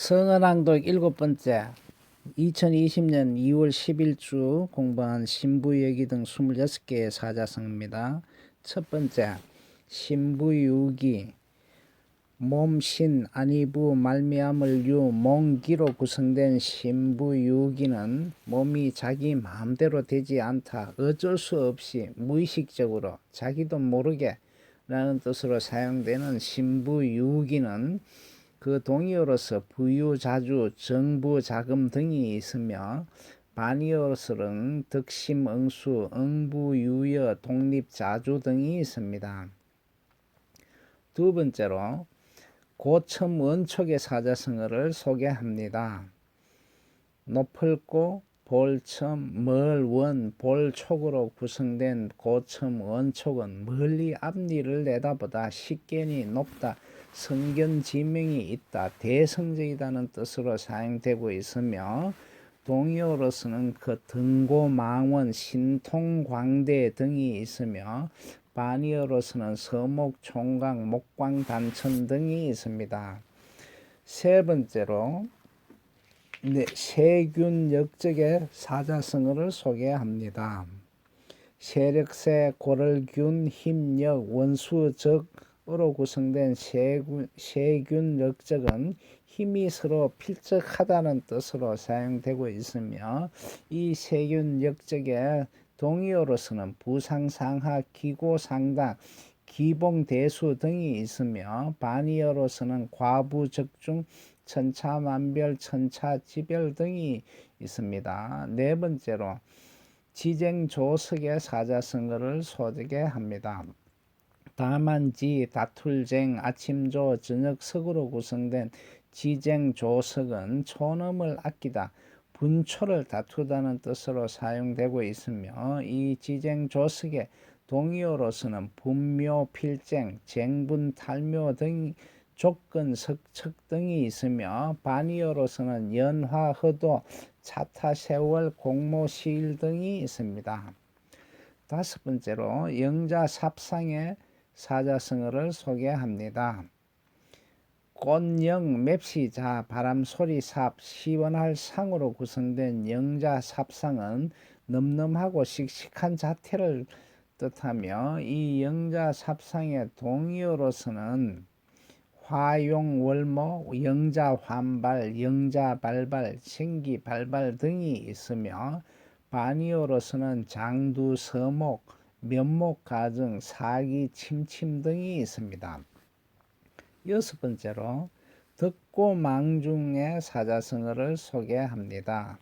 성어낭독 7번째 2020년 2월 10일주 공부한 신부얘기 등 26개의 사자성어입니다. 첫 번째, 신부유기, 몸신, 안이부, 말미암을 유, 몽기로 구성된 신부유기는 몸이 자기 마음대로 되지 않다, 어쩔 수 없이 무의식적으로 자기도 모르게 라는 뜻으로 사용되는 신부유기는 그 동의어로서 부유자주, 정부자금 등이 있으며 반의어로서는 득심, 응수, 응부유여, 독립자주 등이 있습니다. 두 번째로 고첨 원촉의 사자성어를 소개합니다. 높을고, 볼첨, 멀원, 볼촉으로 구성된 고첨 원촉은 멀리 앞니를 내다보다 식견이 높다, 성견지명이 있다, 대성적이다는 뜻으로 사용되고 있으며 동의어로서는 그 등고망원, 신통광대 등이 있으며 반의어로서는 서목, 총각, 목광, 단천 등이 있습니다. 세 번째로 세균 역적의 사자성어를 소개합니다. 세력세, 고를균, 힘력, 원수적으로 구성된 세균 역적은 힘이 서로 필적하다는 뜻으로 사용되고 있으며 이 세균 역적의 동의어로서는 부상상하, 기고상당, 기봉대수 등이 있으며 반의어로서는 과부적중, 천차만별, 천차지별 등이 있습니다. 네 번째로 지쟁조석의 사자성어를 소개합니다. 다만지, 다툴쟁, 아침조, 저녁석으로 구성된 지쟁조석은 촌음을 아끼다, 분초를 다투다는 뜻으로 사용되고 있으며 이 지쟁조석의 동의어로서는 분묘, 필쟁, 쟁분, 탈묘 등 조건, 석척 등이 있으며 반의어로서는 연화, 허도, 차타, 세월, 공모, 시일 등이 있습니다. 다섯 번째로 영자삽상의 사자성어를 소개합니다. 꽃영, 맵시자, 바람소리, 삽, 시원할 상으로 구성된 영자삽상은 넘넘하고 씩씩한 자태를 뜻하며 이 영자삽상의 동의어로서는 화용월모, 영자환발, 영자발발, 생기발발 등이 있으며 반의어로서는 장두, 서목, 면목가정, 사기, 침침 등이 있습니다. 여섯 번째로 덕고망중의 사자성어를 소개합니다.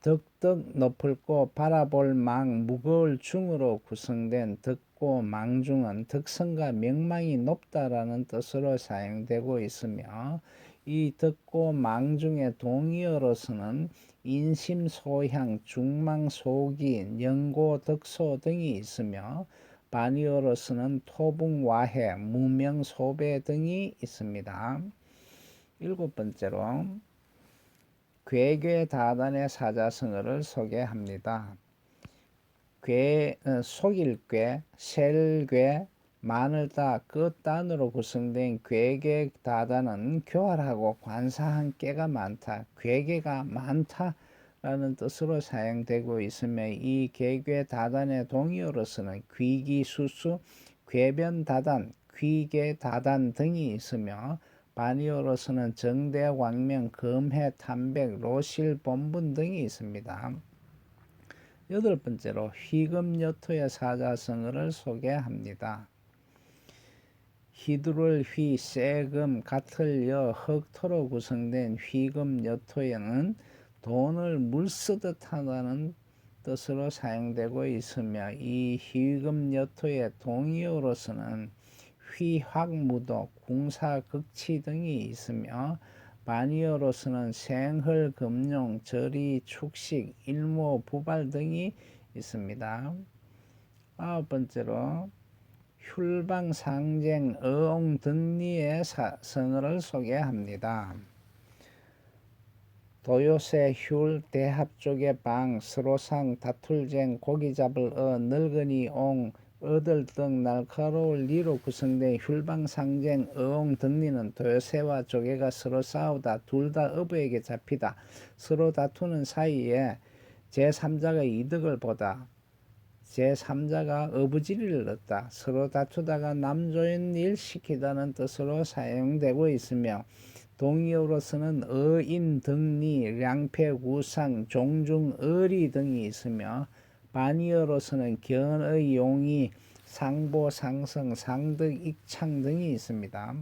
덕덕 높을고 바라볼 망, 무거울 중으로 구성된 덕고망중은 덕성과 명망이 높다라는 뜻으로 사용되고 있으며 이 덕고망중의 동의어로서는 인심소향, 중망소기, 영고덕소 등이 있으며 반의어로서는 토붕와해, 무명소배 등이 있습니다. 일곱 번째로 괴괴다단의 사자성어를 소개합니다. 속일괴, 셀괴, 마늘다, 끝단으로 구성된 괴괴다단은 교활하고 관사한 꾀가 많다, 괴괴가 많다라는 뜻으로 사용되고 있으며 이 괴괴다단의 동의어로서는 귀기수수, 궤변다단, 귀계다단 등이 있으며 반의어로서는 정대, 왕명, 검해, 탐백, 로실, 본분 등이 있습니다. 여덟 번째로 휘금여토의 사자성어를 소개합니다. 희두를 휘, 세금, 같을 여, 흑토로 구성된 휘금여토에는 돈을 물쓰듯 하다는 뜻으로 사용되고 있으며 이 휘금여토의 동의어로서는 휘확무도, 궁사극치 등이 있으며 반의어로서는 생헐, 금룡, 절이, 축식, 일모, 부발 등이 있습니다. 아홉 번째로 훌방상쟁, 어옹등리의 성어를 소개합니다. 도요새, 훌, 대합쪽의 방, 서로상, 다툴쟁, 고기 잡을 어, 늙은이 옹, 얻을 등 날카로울 리로 구성된 휼방상쟁 어옹등리는 도요새와 조개가 서로 싸우다 둘 다 어부에게 잡히다 서로 다투는 사이에 제3자가 이득을 보다 제3자가 어부지리를 얻다 서로 다투다가 남조인 일 시키다는 뜻으로 사용되고 있으며 동의어로서는 어인, 등리, 량패, 우상, 종중, 어리 등이 있으며 반의어로서는 견의, 용의, 상보, 상성, 상득, 익창 등이 있습니다.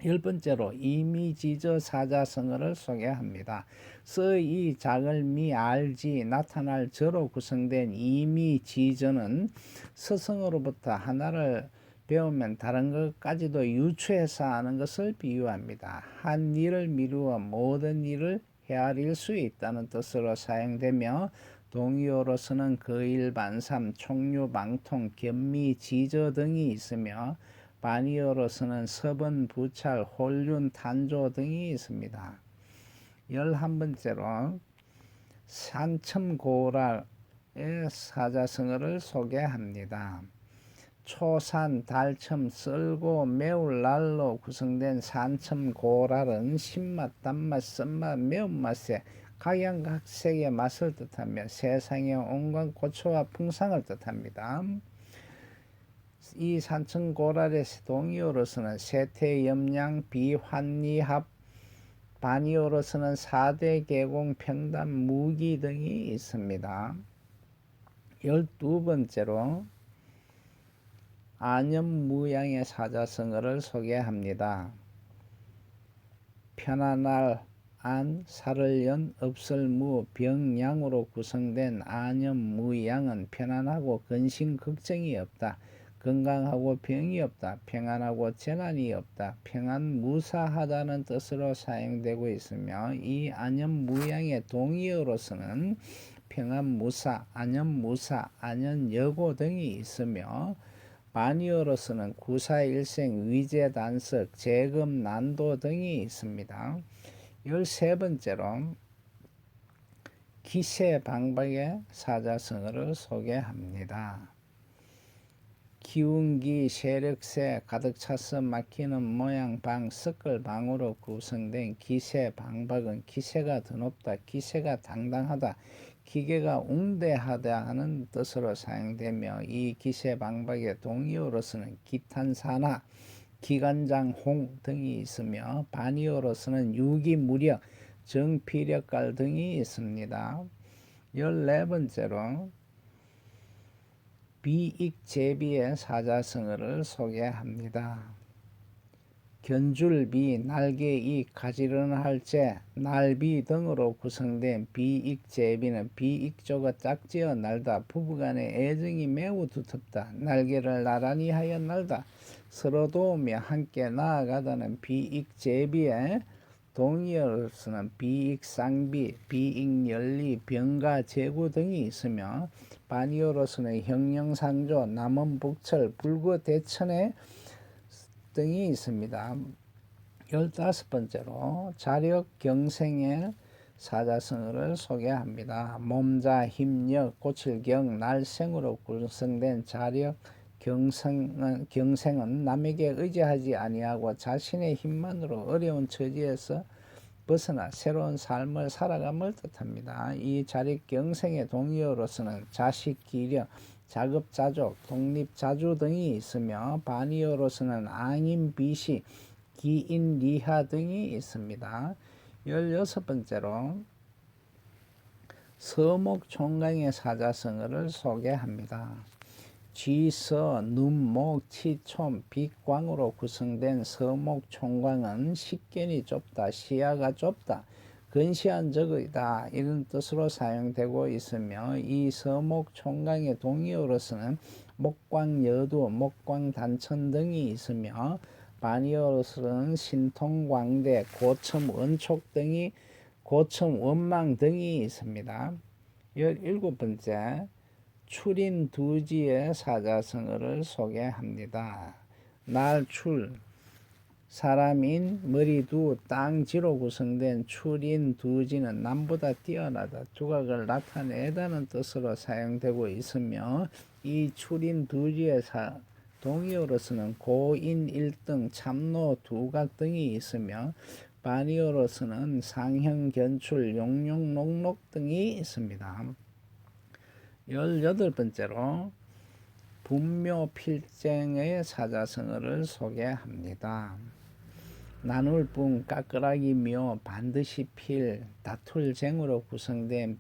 10번째로 이미지저 사자성어를 소개합니다. 서이 작을미 알지 나타날 저로 구성된 이미지저는 서성어로부터 하나를 배우면 다른 것까지도 유추해서 아는 것을 비유합니다. 한 일을 미루어 모든 일을 헤아릴 수 있다는 뜻으로 사용되며 동의어로서는 거일반삼, 총류방통, 견미지저 등이 있으며 반의어로서는 서번, 부찰, 혼륜, 탄조 등이 있습니다. 11번째로 산첨고랄의 사자성어를 소개합니다. 초산, 달첨, 썰고, 매울 날로 구성된 산첨고랄은 신맛, 단맛, 쓴맛, 매운맛의 각양각색의 맛을 뜻하며 세상의 온갖 고초와 풍상을 뜻합니다. 이 산천고랄의 동의어로서는 세태염량, 비환리합, 반의어로서는 사대계공, 평단, 무기 등이 있습니다. 12번째로 안염무양의 사자성어를 소개합니다. 편안할, 안, 살을 연, 없을 무, 병양으로 구성된 안염무양은 편안하고 근심 걱정이 없다. 건강하고 병이 없다. 평안하고 재난이 없다. 평안무사하다는 뜻으로 사용되고 있으며 이 안염무양의 동의어로서는 평안무사, 안염무사, 안연여고 등이 있으며 반의어로서는 구사일생, 위제단석, 재금난도 등이 있습니다. 13번째로 기세방박의 사자성어를 소개합니다. 기운기, 세력세, 가득 차서 막히는 모양, 방, 섞을방으로 구성된 기세방박은 기세가 드높다, 기세가 당당하다, 기계가 웅대하다 하는 뜻으로 사용되며 이 기세방박의 동의어로서는 기탄사나, 기관장홍 등이 있으며 반의어로서는 유기무력, 정피력갈 등이 있습니다. 14번째로 비익제비의 사자성어를 소개합니다. 견줄비, 날개익, 가지런할제, 날비 등으로 구성된 비익제비는 비익조가 짝지어 날다. 부부간의 애정이 매우 두텁다. 날개를 나란히 하여 날다. 서로 도우며 함께 나아가다는 비익제비의 동의어로서는 비익상비, 비익연리, 병가제구 등이 있으며 반의어로서는 형령상조, 남원북철, 불구대천의 등이 있습니다. 15번째로 자력경생의 사자성어를 소개합니다. 몸자, 힘력, 고칠경, 날생으로 구성된 자력, 경생은 남에게 의지하지 아니하고 자신의 힘만으로 어려운 처지에서 벗어나 새로운 삶을 살아감을 뜻합니다. 이 자력경생의 동의어로서는 자식기력, 자급자족, 독립자주 등이 있으며 반의어로서는 앙인비시, 기인리하 등이 있습니다. 16번째로 서목총강의 사자성어를 소개합니다. 쥐서, 눈목, 치촘, 빛광으로 구성된 서목총광은 식견이 좁다, 시야가 좁다, 근시한 적이다 이런 뜻으로 사용되고 있으며 이 서목총광의 동의어로서는 목광여두, 목광단천 등이 있으며 반의어로서는 신통광대, 고첨원촉 등이 고첨원망 등이 있습니다. 17번째 출인두지의 사자성어를 소개합니다. 날출, 사람인 머리두 땅지로 구성된 출인 두지는 남보다 뛰어나다 두각을 나타내다는 뜻으로 사용되고 있으며 이 출인 두지의 동의어로서는 고인 일등 참노 두각 등이 있으며 반의어로서는 상형 견출 용용 녹록 등이 있습니다. 18번째로 분묘필쟁의 사자성어를 소개합니다. 나눌 뿐 까끌하기며 반드시 필 다툴쟁으로 구성된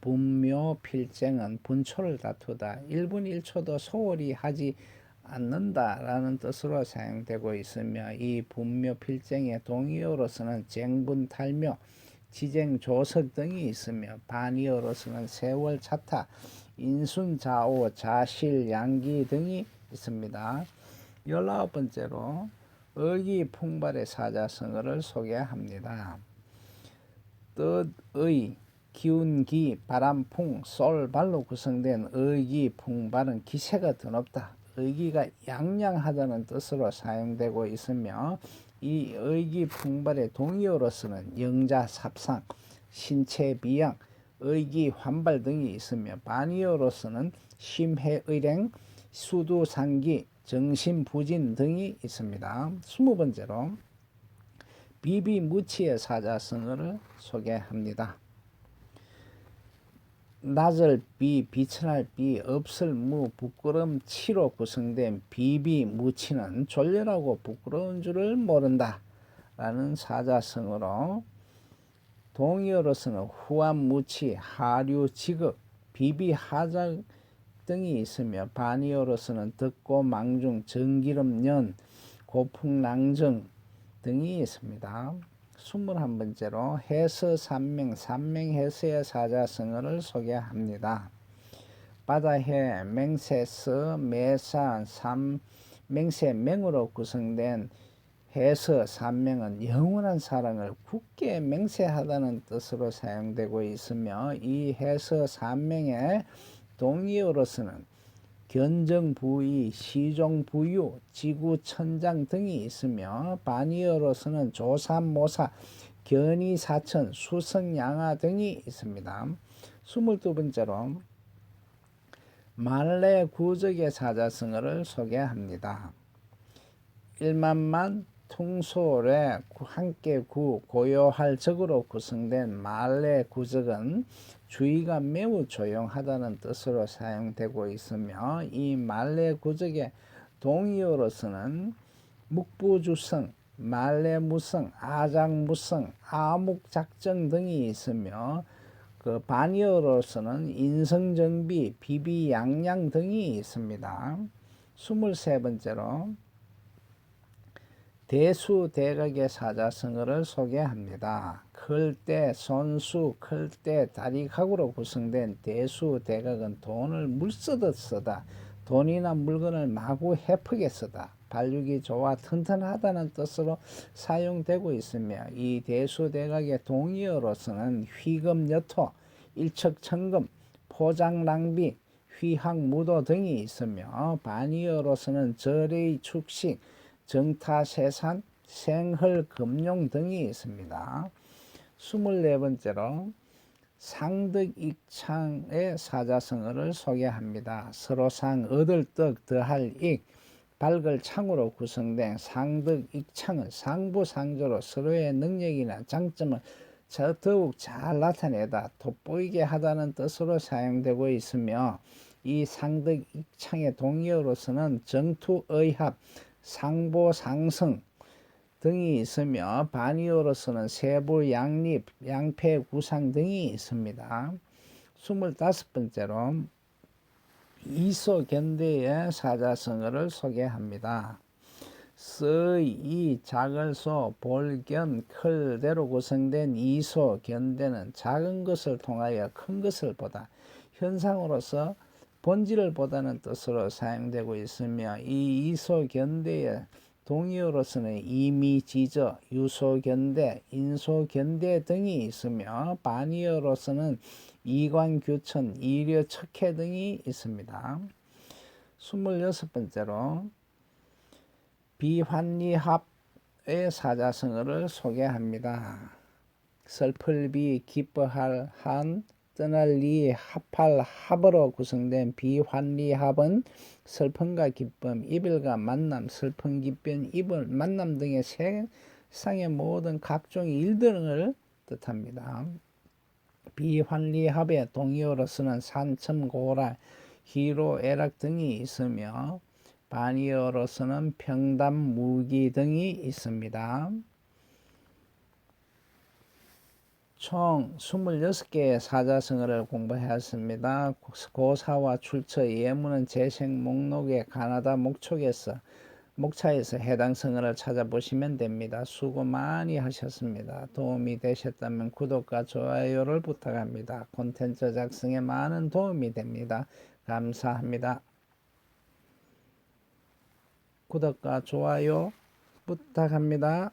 분묘필쟁은 분초를 다투다 1분 1초도 소홀히 하지 않는다라는 뜻으로 사용되고 있으며 이 분묘필쟁의 동의어로서는 쟁분탈묘 지쟁조석 등이 있으며 반의어로서는 세월 차타 인순자오 자실양기 등이 있습니다. 19번째로 의기풍발의 사자성어를 소개합니다. 뜻의, 기운기, 바람풍, 쏠발로 구성된 의기풍발은 기세가 드높다. 의기가 양양하다는 뜻으로 사용되고 있으며 이 의기풍발의 동의어로서는 영자삽상, 신체비양, 의기환발 등이 있으며 반의어로서는 심해의랭, 수두상기, 정신부진 등이 있습니다. 20번째로 비비무치의 사자성어를 소개합니다. 낮을 비, 비천할 비, 없을 무, 부끄럼치로 구성된 비비무치는 졸렬하고 부끄러운 줄을 모른다 라는 사자성어로 동의어로서는 후한무치, 하류지극, 비비하작 등이 있으며 반의어로서는 덕고 망중, 정기름년, 고풍낭정 등이 있습니다. 21번째로 해서산맹, 산맹해서의 사자성어를 소개합니다. 바다해, 맹세서, 매산, 맹세맹으로 구성된 해서 산맹은 영원한 사랑을 굳게 맹세하다는 뜻으로 사용되고 있으며 이 해서 산맹의 동의어로서는 견정부의, 시종부유, 지구천장 등이 있으며 반의어로서는 조삼모사, 견의사천, 수성양화 등이 있습니다. 22번째로 말래구적의 사자성어를 소개합니다. 일만만 통솔에 함께 고요할 적으로 구성된 말래구적은 주의가 매우 조용하다는 뜻으로 사용되고 있으며 이 말래구적의 동의어로서는 묵부주성, 말래무성, 아작무성, 아묵작정 등이 있으며 그 반의어로서는 인성정비, 비비양양 등이 있습니다. 23번째로 대수대각의 사자성어를 소개합니다. 클때, 손수, 클때, 다리각으로 구성된 대수대각은 돈을 물쓰듯 쓰다. 돈이나 물건을 마구 헤프게 쓰다. 발육이 좋아 튼튼하다는 뜻으로 사용되고 있으며 이 대수대각의 동의어로서는 휘금여토, 일척천금, 포장낭비, 휘학무도 등이 있으며 반의어로서는 절의 축식, 정타세산, 생헐금용 등이 있습니다. 24번째로 상득익창의 사자성어를 소개합니다. 서로상 얻을 떡 더할 익, 밝을 창으로 구성된 상득익창은 상부상조로 서로의 능력이나 장점을 더욱 잘 나타내다 돋보이게 하다는 뜻으로 사용되고 있으며 이 상득익창의 동의어로서는 정투의합, 상보상성 등이 있으며 반의어로서는 세부양립, 양패구상 등이 있습니다. 25번째로 이소견대의 사자성어를 소개합니다. 서이, 작을소, 볼견, 클대로 구성된 이소견대는 작은 것을 통하여 큰 것을 보다 현상으로서 본질을 보다는 뜻으로 사용되고 있으며 이 이소견대의 동의어로서는 이미지저, 유소견대, 인소견대 등이 있으며 반의어로서는 이관규천, 이려척해 등이 있습니다. 26번째로 비환리합, 사자성어를 소개합니다. 슬플 비, 기뻐할 한, 떠날 리, 합할 합으로 구성된 비환리합은 슬픔과 기쁨, 이별과 만남, 슬픔, 기쁨, 이별, 만남 등의 세상의 모든 각종의 일들을 뜻합니다. 비환리합의 동의어로서는 산, 첨, 고라, 희로, 애락 등이 있으며 반의어로서는 평담, 무기 등이 있습니다. 총 26개의 사자성어를 공부하였습니다. 고사와 출처, 예문은 재생 목록의 가나다 목차에서 해당 성어를 찾아보시면 됩니다. 수고 많이 하셨습니다. 도움이 되셨다면 구독과 좋아요를 부탁합니다. 콘텐츠 작성에 많은 도움이 됩니다. 감사합니다. 구독과 좋아요 부탁합니다.